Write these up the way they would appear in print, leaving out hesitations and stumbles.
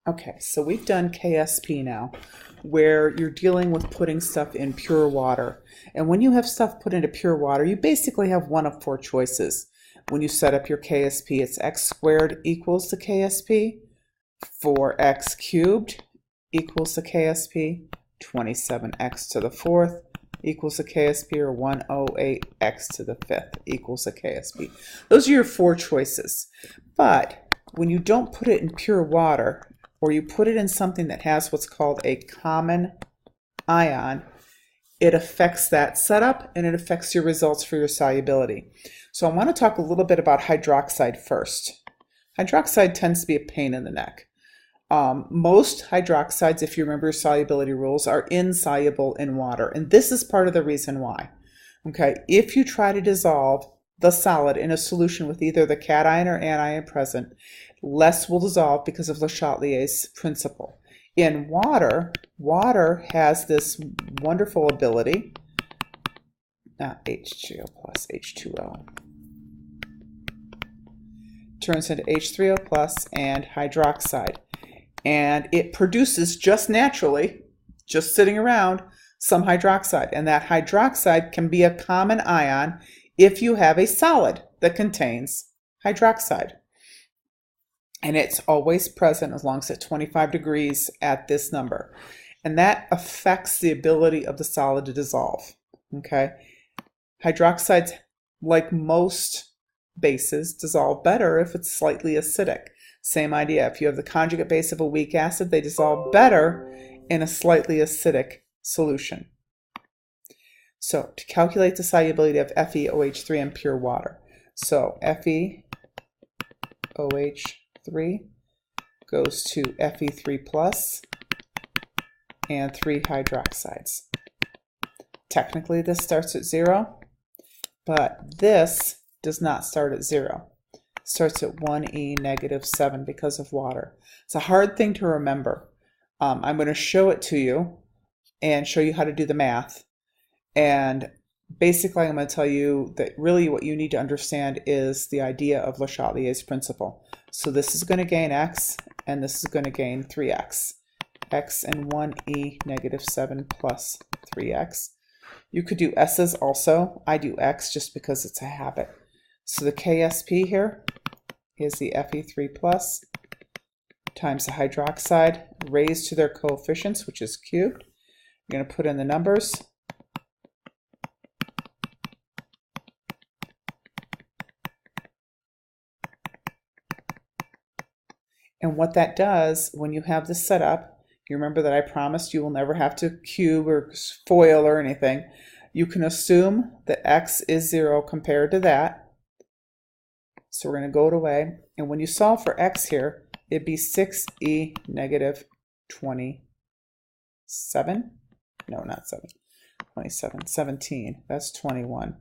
Okay, so we've done KSP now, where you're dealing with putting stuff in pure water. And when you have stuff put into pure water, you basically have one of four choices. When you set up your KSP, it's x squared equals the KSP, 4x cubed equals the KSP, 27x to the fourth equals the KSP, or 108x to the fifth equals the KSP. Those are your four choices. But when you don't put it in pure water, or you put it in something that has what's called a common ion, it affects that setup and it affects your results for your solubility. So I want to talk a little bit about hydroxide first. Hydroxide tends to be a pain in the neck. Most hydroxides, if you remember your solubility rules, are insoluble in water, and this is part of the reason why. Okay, if you try to dissolve the solid in a solution with either the cation or anion present, less will dissolve because of Le Chatelier's principle. In water, water has this wonderful ability, not H2O plus H2O, turns into H3O plus and hydroxide. And it produces just naturally, just sitting around, some hydroxide. And that hydroxide can be a common ion if you have a solid that contains hydroxide. And it's always present as long as it's 25 degrees at this number. And that affects the ability of the solid to dissolve. Okay? Hydroxides, like most bases, dissolve better if it's slightly acidic. Same idea. If you have the conjugate base of a weak acid, they dissolve better in a slightly acidic solution. So to calculate the solubility of FeOH3 in pure water. So FeOH3 goes to Fe3 plus and 3 hydroxides. Technically this starts at 0, but this does not start at 0. It starts at 1e negative 7 because of water. It's a hard thing to remember. I'm going to show it to you and show you how to do the math. And basically I'm going to tell you that really what you need to understand is the idea of Le Chatelier's principle. So this is going to gain x, and this is going to gain 3x. X and 1e negative 7 plus 3x. You could do s's also. I do x just because it's a habit. So the KSP here is the Fe3 plus times the hydroxide raised to their coefficients, which is cubed. You're going to put in the numbers. And what that does, when you have this set up, you remember that I promised you will never have to cube or FOIL or anything. You can assume that x is 0 compared to that. So we're going to go away. And when you solve for x here, it'd be 6e negative 27. No, not 7. 27. 17. That's 21.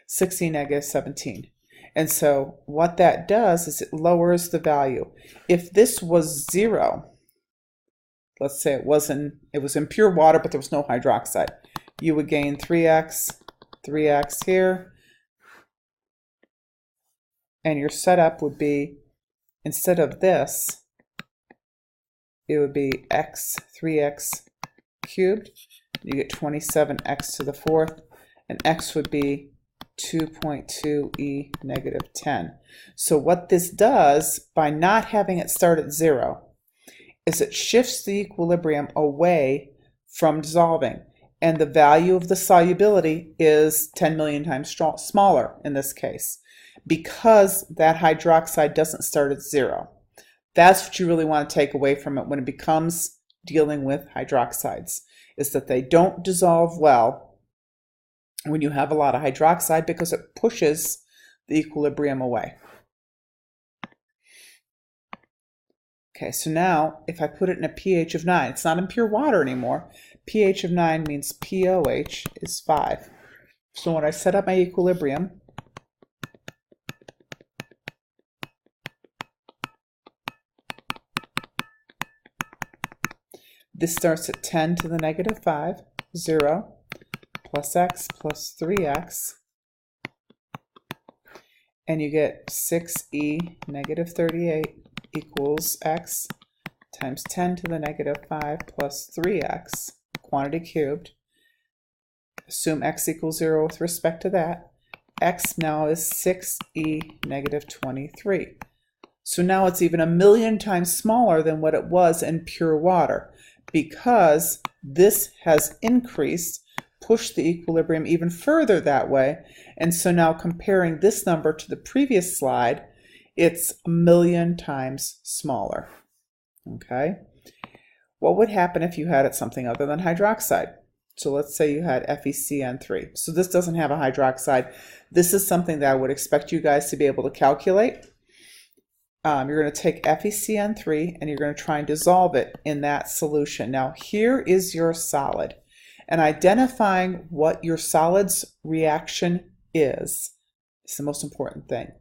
6e negative 17. And so what that does is it lowers the value. If this was 0, let's say it was in pure water, but there was no hydroxide, you would gain 3x here, and your setup would be, instead of this, it would be 3x cubed. You get 27x to the fourth, and x would be 2.2e negative 10. So what this does, by not having it start at 0, is it shifts the equilibrium away from dissolving. And the value of the solubility is 10 million times smaller in this case, because that hydroxide doesn't start at 0. That's what you really want to take away from it when it becomes dealing with hydroxides, is that they don't dissolve well when you have a lot of hydroxide, because it pushes the equilibrium away. Okay, so now if I put it in a pH of 9, it's not in pure water anymore. pH of 9 means pOH is 5. So when I set up my equilibrium, this starts at 10 to the negative 5, 0. Plus x plus 3x, and you get 6e negative 38 equals x times 10 to the negative 5 plus 3x, quantity cubed. Assume x equals 0 with respect to that. X now is 6e negative 23. So now it's even 1,000,000 times smaller than what it was in pure water, because this has increased, pushed the equilibrium even further that way. And so now comparing this number to the previous slide, it's 1,000,000 times smaller. Okay? What would happen if you had it something other than hydroxide? So let's say you had FeCN3. So this doesn't have a hydroxide. This is something that I would expect you guys to be able to calculate. You're going to take FeCN3 and you're going to try and dissolve it in that solution. Now here is your solid. And identifying what your solid's reaction is the most important thing.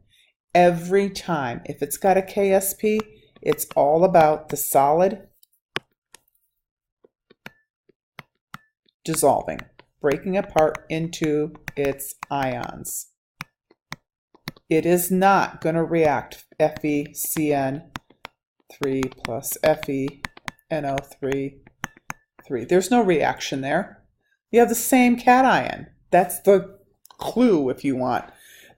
Every time, if it's got a KSP, it's all about the solid dissolving, breaking apart into its ions. It is not going to react FeCN3 plus FeNO3. There's no reaction there. You have the same cation. That's the clue, if you want,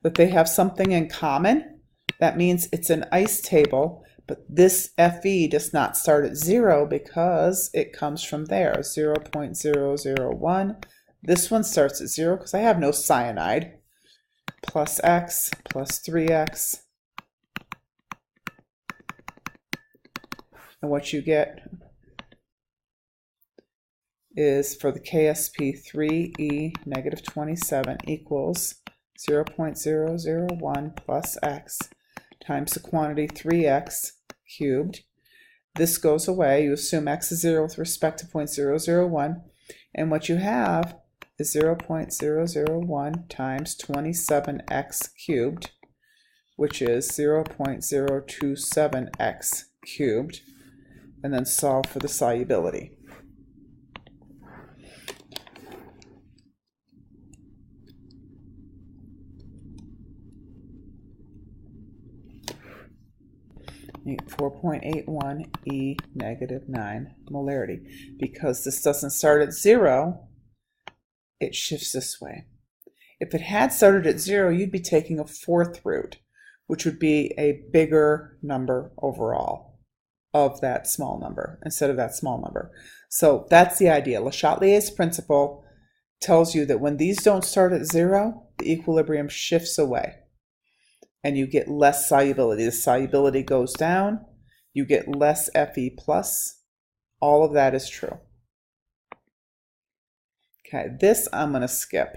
that they have something in common. That means it's an ice table, but this Fe does not start at 0 because it comes from there, 0.001. This one starts at 0 because I have no cyanide. Plus x plus 3x. And what you get is for the KSP 3e negative 27 equals 0.001 plus x times the quantity 3x cubed. This goes away. You assume x is 0 with respect to 0.001. And what you have is 0.001 times 27x cubed, which is 0.027x cubed. And then solve for the solubility. You get 4.81 E negative 9 molarity. Because this doesn't start at 0, it shifts this way. If it had started at 0, you'd be taking a fourth root, which would be a bigger number overall of that small number instead of that small number. So that's the idea. Le Chatelier's principle tells you that when these don't start at 0, the equilibrium shifts away and you get less solubility. The solubility goes down, you get less Fe plus. All of that is true. Okay, this I'm going to skip.